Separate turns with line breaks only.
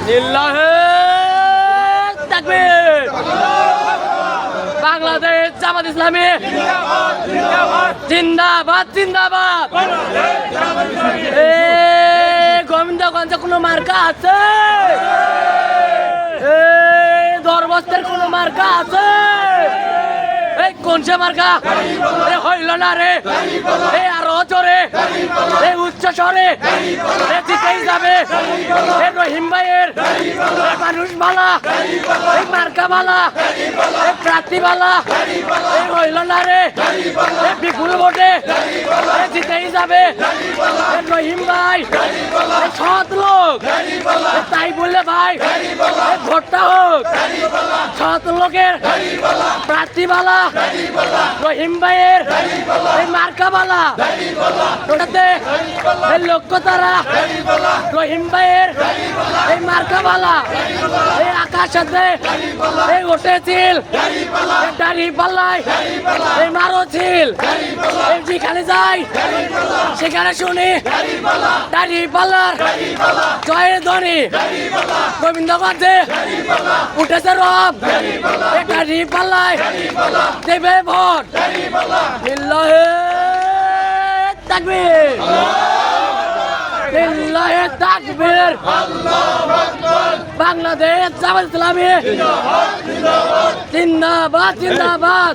লিল্লাহে তাকবীর। বাংলাদেশ জামাত ইসলামী জিন্দাবাদ জিন্দাবাদ। গোবিন্দগঞ্জে কোনো মার্কা আছে? দরবস্তের কোনো মার্কা আছে? এই কোন সে মার্কা? হইল না রে, আরো জোরে, উচ্চ স্বরে জিতেই যাবে। রহিম ভাইয়ের মানুষ বালা, মার্কা বালা, প্রার্থী বালা, হইল না রে, বিপুল ভোটে জিতেই যাবে। রহিম ভাই সৎ লোক, তাই বললে ভাই ভোটটা হোক সৎ লোকের প্রার্থী বালা, রহিম ভাইয়ের মার্কা বালা। ওটাতে লক্ষ্য তারা রহিম ভাইয়ের এই মার্কা বালা, এই আকাশে উঠেছিল দাড়ি পাল্লায় এই মারো ছিল। যেখানে যাই সেখানে শুনি দাড়ি পাল্লার জয়ের ধ্বনি। গোবিন্দগঞ্জে উঠেছে রব, দাড়ি পাল্লায় দেবে ভোট। লিল্লাহে তাকবীর, লিল্লাহে তাকবীর। বাংলাদেশ জামাত ইসলামী জিন্দাবাদ জিন্দাবাদ।